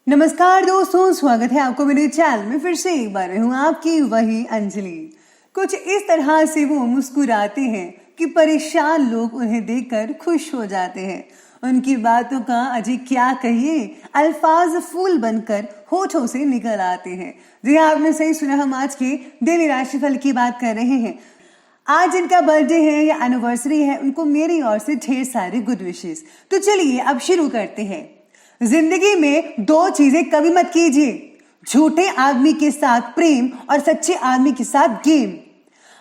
नमस्कार दोस्तों, स्वागत है आपको मेरे चैनल में। फिर से एक बार हूँ आपकी वही अंजलि। कुछ इस तरह से वो मुस्कुराते हैं कि परेशान लोग उन्हें देखकर खुश हो जाते हैं। उनकी बातों का अजी क्या कहिए, अल्फाज फूल बनकर होठों से निकल आते हैं। जी हाँ, आपने सही सुना, हम आज के डेली राशिफल की बात कर रहे हैं। आज इनका बर्थडे है या एनिवर्सरी है, उनको मेरी ओर से ढेर सारे गुड विशेस। तो चलिए अब शुरू करते हैं। जिंदगी में दो चीजें कभी मत कीजिए, झूठे आदमी के साथ प्रेम और सच्चे आदमी के साथ गेम।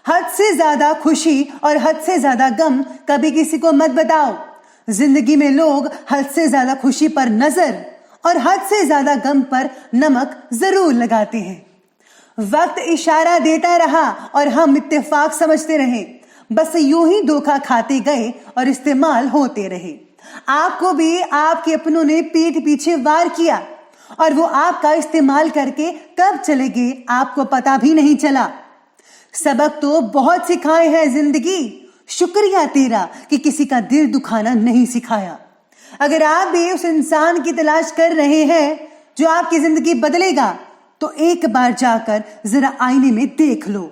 हद से ज्यादा खुशी और हद से ज्यादा गम कभी किसी को मत बताओ। जिंदगी में लोग हद से ज्यादा खुशी पर नजर और हद से ज्यादा गम पर नमक जरूर लगाते हैं। वक्त इशारा देता रहा और हम इत्तेफाक समझते रहे। बस यूं ही धोखा खाते गए और इस्तेमाल होते रहे। आपको भी आपके अपनों ने पीठ पीछे वार किया और वो आपका इस्तेमाल करके कब चले गए आपको पता भी नहीं चला। सबक तो बहुत सिखाए हैं जिंदगी, शुक्रिया तेरा कि किसी का दिल दुखाना नहीं सिखाया। अगर आप भी उस इंसान की तलाश कर रहे हैं जो आपकी जिंदगी बदलेगा, तो एक बार जाकर जरा आईने में देख लो।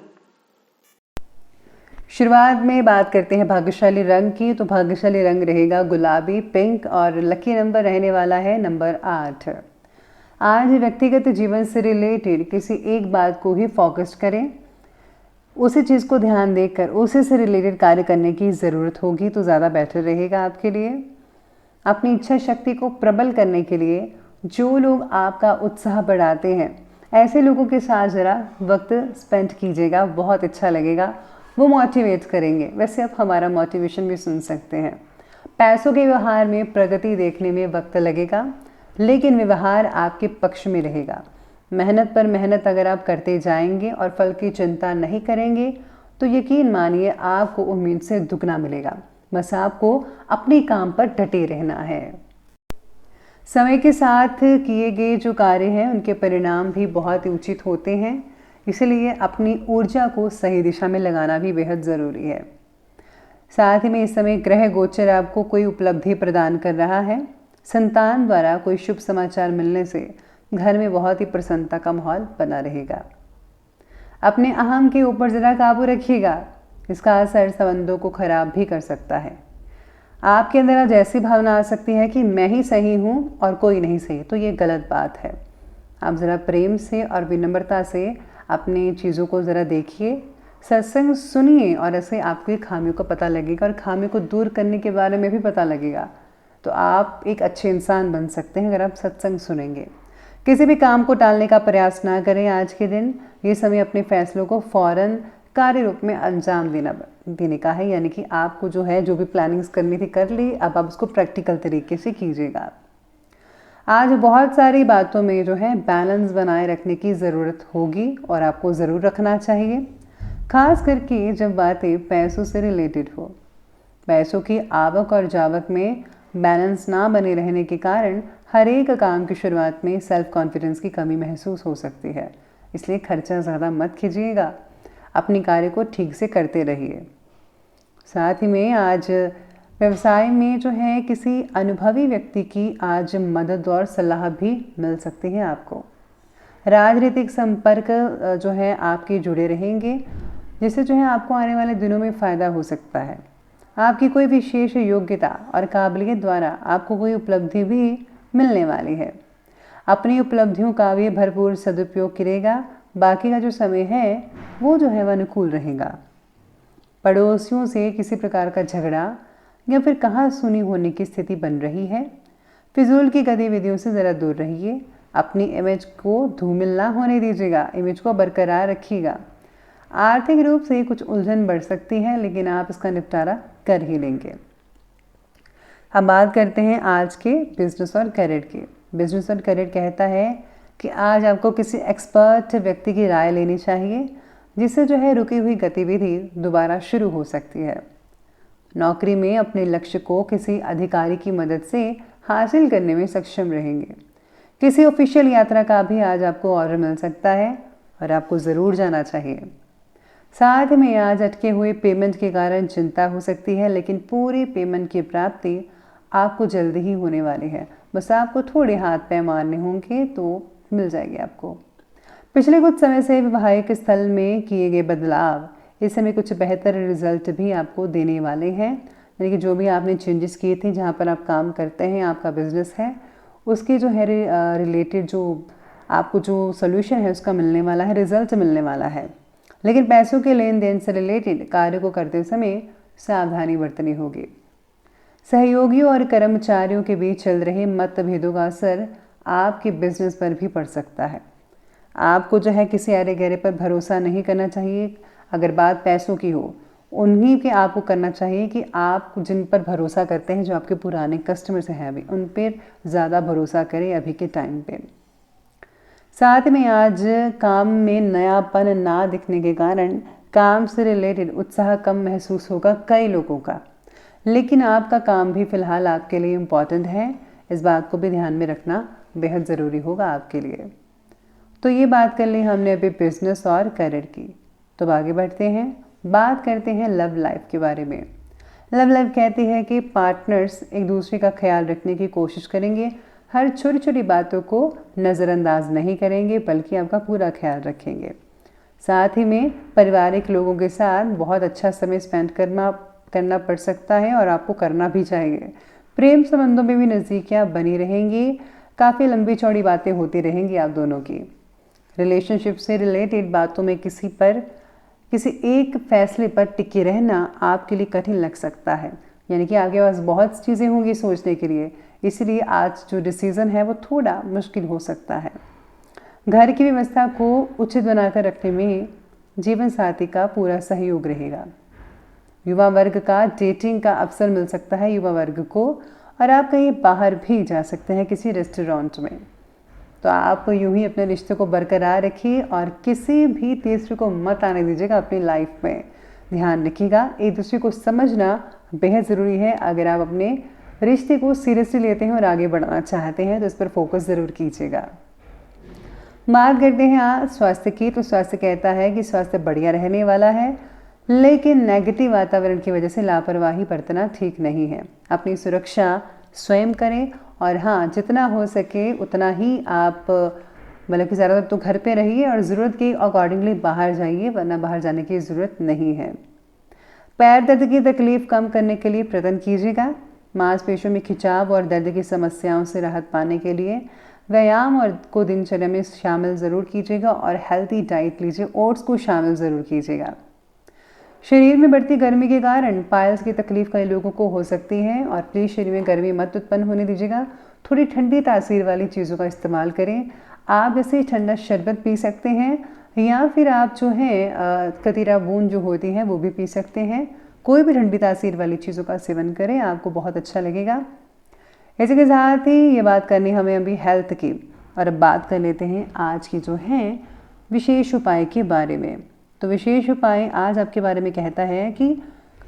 शुरुआत में बात करते हैं भाग्यशाली रंग की। तो भाग्यशाली रंग रहेगा गुलाबी, पिंक और लकी नंबर रहने वाला है नंबर 8। आज व्यक्तिगत जीवन से रिलेटेड किसी एक बात को ही फोकस करें, उसी चीज़ को ध्यान देकर उसी से रिलेटेड कार्य करने की ज़रूरत होगी तो ज़्यादा बेटर रहेगा आपके लिए। अपनी इच्छा शक्ति को प्रबल करने के लिए जो लोग आपका उत्साह बढ़ाते हैं, ऐसे लोगों के साथ ज़रा वक्त स्पेंड कीजिएगा, बहुत अच्छा लगेगा, वो मोटिवेट करेंगे। वैसे आप हमारा मोटिवेशन भी सुन सकते हैं। पैसों के व्यवहार में प्रगति देखने में वक्त लगेगा, लेकिन व्यवहार आपके पक्ष में रहेगा। मेहनत पर मेहनत अगर आप करते जाएंगे और फल की चिंता नहीं करेंगे तो यकीन मानिए आपको उम्मीद से दुगना मिलेगा। बस आपको अपने काम पर डटे रहना है। समय के साथ किए गए जो कार्य हैं उनके परिणाम भी बहुत ही उचित होते हैं, इसलिए अपनी ऊर्जा को सही दिशा में लगाना भी बेहद ज़रूरी है। साथ ही में इस समय ग्रह गोचर आपको कोई उपलब्धि प्रदान कर रहा है। संतान द्वारा कोई शुभ समाचार मिलने से घर में बहुत ही प्रसन्नता का माहौल बना रहेगा। अपने अहम के ऊपर ज़रा काबू रखिएगा, इसका असर संबंधों को खराब भी कर सकता है। आपके अंदर आज ऐसी भावना आ सकती है कि मैं ही सही हूँ और कोई नहीं सही, तो ये गलत बात है। आप ज़रा प्रेम से और विनम्रता से अपनी चीज़ों को ज़रा देखिए, सत्संग सुनिए और ऐसे आपकी खामियों का पता लगेगा और खामियों को दूर करने के बारे में भी पता लगेगा। तो आप एक अच्छे इंसान बन सकते हैं अगर आप सत्संग सुनेंगे। किसी भी काम को टालने का प्रयास ना करें आज के दिन। ये समय अपने फैसलों को फ़ौरन कार्य रूप में अंजाम देने का है, यानी कि आपको जो है जो भी प्लानिंग्स करनी थी कर ली, अब आप उसको प्रैक्टिकल तरीके से कीजिएगा। आज बहुत सारी बातों में जो है बैलेंस बनाए रखने की ज़रूरत होगी और आपको ज़रूर रखना चाहिए, खास करके जब बातें पैसों से रिलेटेड हो। पैसों की आवक और जावक में बैलेंस ना बने रहने के कारण हर एक काम की शुरुआत में सेल्फ कॉन्फिडेंस की कमी महसूस हो सकती है, इसलिए खर्चा ज़्यादा मत कीजिएगा, अपनी कार्य को ठीक से करते रहिए। साथ ही में आज व्यवसाय में जो है किसी अनुभवी व्यक्ति की आज मदद और सलाह भी मिल सकती है आपको। राजनीतिक संपर्क जो है आपके जुड़े रहेंगे, जिससे जो है आपको आने वाले दिनों में फ़ायदा हो सकता है। आपकी कोई विशेष योग्यता और काबिलियत द्वारा आपको कोई उपलब्धि भी मिलने वाली है। अपनी उपलब्धियों का भी भरपूर सदुपयोग करेगा। बाकी का जो समय है वो जो है वह अनुकूल रहेगा। पड़ोसियों से किसी प्रकार का झगड़ा या फिर कहा सुनी होने की स्थिति बन रही है। फिजूल की गतिविधियों से ज़रा दूर रहिए। अपनी इमेज को धूमिल ना होने दीजिएगा, इमेज को बरकरार रखिएगा। आर्थिक रूप से कुछ उलझन बढ़ सकती है, लेकिन आप इसका निपटारा कर ही लेंगे। हम बात करते हैं आज के बिजनेस और करियर की। बिजनेस और करियर कहता है कि आज आपको किसी एक्सपर्ट व्यक्ति की राय लेनी चाहिए, जिससे जो है रुकी हुई गतिविधि दोबारा शुरू हो सकती है। नौकरी में अपने लक्ष्य को किसी अधिकारी की मदद से हासिल करने में सक्षम रहेंगे। किसी ऑफिशियल यात्रा का भी आज आपको ऑर्डर मिल सकता है और आपको ज़रूर जाना चाहिए। साथ में आज अटके हुए पेमेंट के कारण चिंता हो सकती है, लेकिन पूरी पेमेंट की प्राप्ति आपको जल्दी ही होने वाली है। बस आपको थोड़े हाथ पैर मारने होंगे तो मिल जाएगी आपको। पिछले कुछ समय से विवाहिक स्थल में किए गए बदलाव इस समय कुछ बेहतर रिजल्ट भी आपको देने वाले हैं। यानी कि जो भी आपने चेंजेस किए थे, जहाँ पर आप काम करते हैं, आपका बिजनेस है, उसके जो है रिलेटेड जो आपको जो सोल्यूशन है उसका मिलने वाला है, रिजल्ट मिलने वाला है। लेकिन पैसों के लेन देन से रिलेटेड कार्य को करते समय सावधानी बरतनी होगी। सहयोगियों और कर्मचारियों के बीच चल रहे मतभेदों का असर आपके बिजनेस पर भी पड़ सकता है। आपको जो है किसी अरे गहरे पर भरोसा नहीं करना चाहिए। अगर बात पैसों की हो, उन्हीं के आपको करना चाहिए कि आप जिन पर भरोसा करते हैं, जो आपके पुराने कस्टमर्स हैं अभी, उन पर ज़्यादा भरोसा करें अभी के टाइम पे। साथ में आज काम में नयापन ना दिखने के कारण काम से रिलेटेड उत्साह कम महसूस होगा कई लोगों का। लेकिन आपका काम भी फ़िलहाल आपके लिए इम्पॉर्टेंट है, इस बात को भी ध्यान में रखना बेहद ज़रूरी होगा आपके लिए। तो ये बात कर ली हमने अभी बिजनेस और करियर की। तो आगे बढ़ते हैं, बात करते हैं लव लाइफ के बारे में। लव लाइफ कहती है कि पार्टनर्स एक दूसरे का ख्याल रखने की कोशिश करेंगे, हर छोटी छोटी बातों को नज़रअंदाज नहीं करेंगे, बल्कि आपका पूरा ख्याल रखेंगे। साथ ही में पारिवारिक लोगों के साथ बहुत अच्छा समय स्पेंड करना पड़ सकता है और आपको करना भी चाहिए। प्रेम संबंधों में भी नज़दीकियाँ बनी रहेंगी, काफ़ी लंबी चौड़ी बातें होती रहेंगी आप दोनों की। रिलेशनशिप से रिलेटेड बातों में किसी एक फैसले पर टिके रहना आपके लिए कठिन लग सकता है। यानी कि आपके पास बहुत चीज़ें होंगी सोचने के लिए, इसलिए आज जो डिसीज़न है वो थोड़ा मुश्किल हो सकता है। घर की व्यवस्था को उचित बनाकर रखने में जीवन साथी का पूरा सहयोग रहेगा। युवा वर्ग का डेटिंग का अवसर मिल सकता है युवा वर्ग को, और आप कहीं बाहर भी जा सकते हैं किसी रेस्टोरेंट में। तो आप यूं ही अपने रिश्ते को बरकरार रखिए और किसी भी तीसरे को मत आने दीजिएगा अपनी लाइफ में। ध्यान रखिएगा, एक दूसरे को समझना बेहद ज़रूरी है। अगर आप अपने रिश्ते को सीरियसली लेते हैं और आगे बढ़ना चाहते हैं तो इस पर फोकस ज़रूर कीजिएगा। बात करते हैं आज स्वास्थ्य की। तो स्वास्थ्य कहता है कि स्वास्थ्य बढ़िया रहने वाला है, लेकिन नेगेटिव वातावरण की वजह से लापरवाही बरतना ठीक नहीं है। अपनी सुरक्षा स्वयं करें और हाँ, जितना हो सके उतना ही आप मतलब कि ज़्यादातर तो घर पे रहिए और ज़रूरत के अकॉर्डिंगली बाहर जाइए, वरना बाहर जाने की ज़रूरत नहीं है। पैर दर्द की तकलीफ़ कम करने के लिए प्रयत्न कीजिएगा। मांसपेशियों में खिंचाव और दर्द की समस्याओं से राहत पाने के लिए व्यायाम और को दिनचर्या में शामिल ज़रूर कीजिएगा और हेल्थी डाइट लीजिए, ओट्स को शामिल ज़रूर कीजिएगा। शरीर में बढ़ती गर्मी के कारण पाइल्स की तकलीफ कई लोगों को हो सकती है और प्लीज़ शरीर में गर्मी मत उत्पन्न होने दीजिएगा। थोड़ी ठंडी तासीर वाली चीज़ों का इस्तेमाल करें। आप जैसे ठंडा शरबत पी सकते हैं या फिर आप जो है कतीरा बूंद जो होती है वो भी पी सकते हैं। कोई भी ठंडी तासीर वाली चीज़ों का सेवन करें, आपको बहुत अच्छा लगेगा। इसी के साथ ही ये बात करनी हमें अभी हेल्थ की, और अब बात कर लेते हैं आज की जो है विशेष उपाय के बारे में। तो विशेष उपाय आज आपके बारे में कहता है कि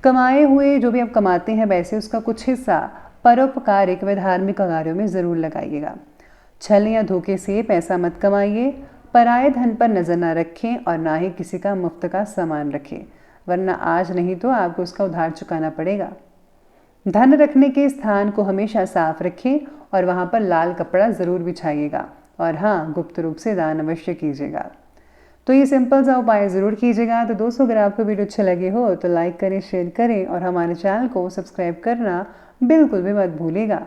कमाए हुए जो भी आप कमाते हैं वैसे उसका कुछ हिस्सा परोपकारिक व धार्मिक कार्यों में ज़रूर लगाइएगा। छल या धोखे से पैसा मत कमाइए। पराये धन पर नज़र ना रखें और ना ही किसी का मुफ्त का सामान रखें, वरना आज नहीं तो आपको उसका उधार चुकाना पड़ेगा। धन रखने के स्थान को हमेशा साफ रखें और वहाँ पर लाल कपड़ा ज़रूर बिछाइएगा। और हाँ, गुप्त रूप से दान अवश्य कीजिएगा। तो ये सिंपल सा उपाय ज़रूर कीजिएगा। तो दोस्तों, अगर आपको वीडियो अच्छे लगे हो तो लाइक करें, शेयर करें और हमारे चैनल को सब्सक्राइब करना बिल्कुल भी मत भूलिएगा।